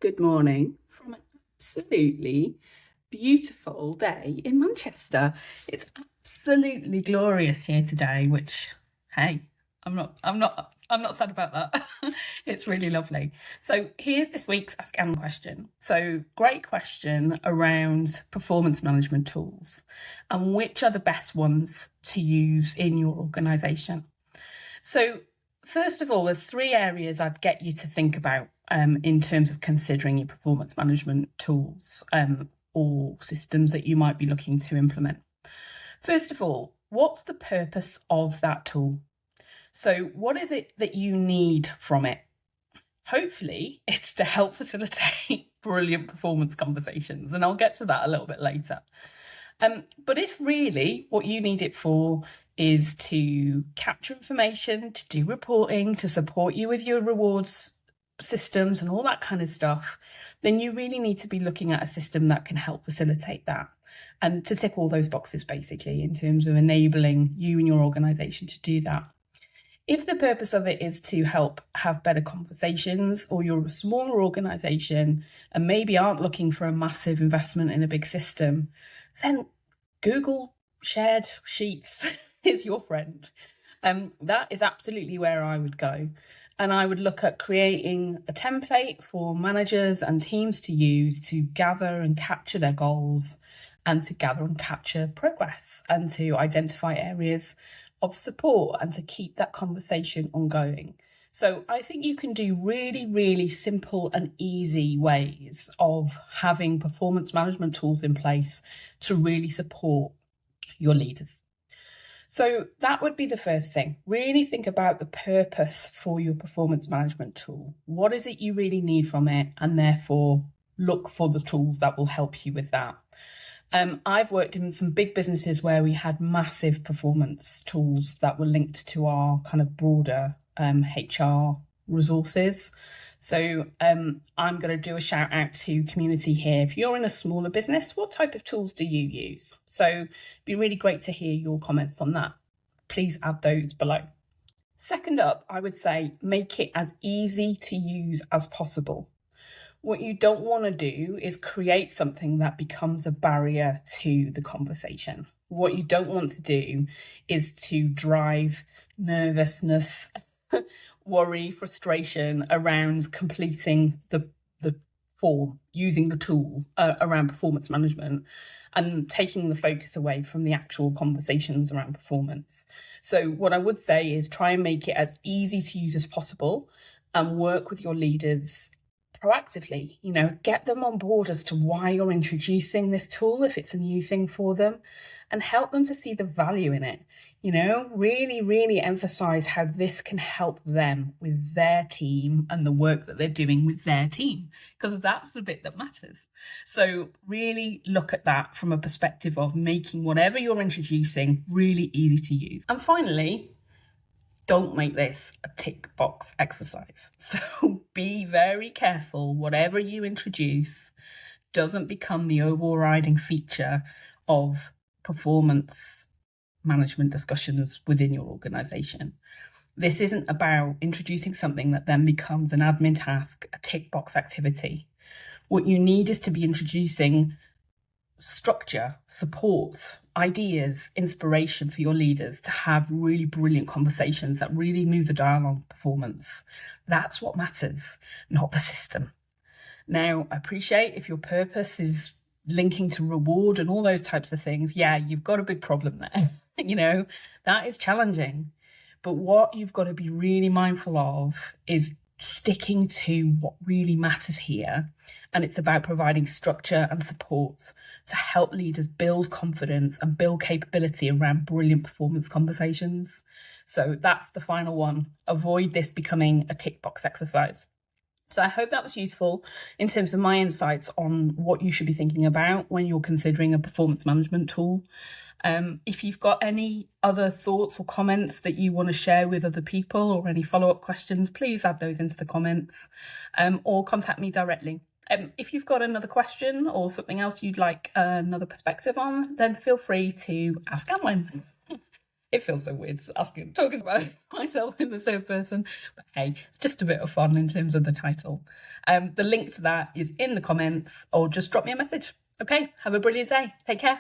good morning from an absolutely beautiful day in Manchester. It's absolutely glorious here today, which, hey, I'm not sad about that. It's really lovely. So here's this week's Ask Anne question. So great question around performance management tools and which are the best ones to use in your organisation. So first of all, there's three areas I'd get you to think about in terms of considering your performance management tools or systems that you might be looking to implement. First of all, what's the purpose of that tool? So what is it that you need from it? Hopefully, it's to help facilitate brilliant performance conversations, and I'll get to that a little bit later. But if really what you need it for is to capture information, to do reporting, to support you with your rewards systems and all that kind of stuff, then you really need to be looking at a system that can help facilitate that and to tick all those boxes basically in terms of enabling you and your organisation to do that. If the purpose of it is to help have better conversations, or you're a smaller organisation and maybe aren't looking for a massive investment in a big system, then Google shared sheets is your friend. That is absolutely where I would go. And I would look at creating a template for managers and teams to use to gather and capture their goals and to gather and capture progress and to identify areas of support and to keep that conversation ongoing. So I think you can do really, really simple and easy ways of having performance management tools in place to really support your leaders. So that would be the first thing. Really think about the purpose for your performance management tool. What is it you really need from it? And therefore look for the tools that will help you with that. I've worked in some big businesses where we had massive performance tools that were linked to our kind of broader HR resources. So I'm going to do a shout out to community here. If you're in a smaller business, what type of tools do you use? So it'd be really great to hear your comments on that. Please add those below. Second up, I would say make it as easy to use as possible. What you don't want to do is create something that becomes a barrier to the conversation. What you don't want to do is to drive nervousness, worry, frustration around completing the form, using the tool around performance management and taking the focus away from the actual conversations around performance. So what I would say is try and make it as easy to use as possible and work with your leaders proactively, get them on board as to why you're introducing this tool if it's a new thing for them, and help them to see the value in it. Really, really emphasize how this can help them with their team and the work that they're doing with their team, because that's the bit that matters. So really look at that from a perspective of making whatever you're introducing really easy to use. And finally, don't make this a tick box exercise. So be very careful whatever you introduce doesn't become the overriding feature of performance management discussions within your organization. This isn't about introducing something that then becomes an admin task, a tick box activity. What you need is to be introducing structure, support, ideas, inspiration for your leaders to have really brilliant conversations that really move the dial on performance. That's what matters, not the system. Now, I appreciate if your purpose is linking to reward and all those types of things, you've got a big problem there. That is challenging. But what you've got to be really mindful of is sticking to what really matters here. And it's about providing structure and support to help leaders build confidence and build capability around brilliant performance conversations. So that's the final one. Avoid this becoming a tick box exercise. So I hope that was useful in terms of my insights on what you should be thinking about when you're considering a performance management tool. If you've got any other thoughts or comments that you want to share with other people or any follow-up questions, please add those into the comments or contact me directly. If you've got another question or something else you'd like another perspective on, then feel free to ask Anwen. It feels so weird talking about myself in the third person, but hey, it's just a bit of fun in terms of the title. The link to that is in the comments, or just drop me a message. Okay, have a brilliant day. Take care.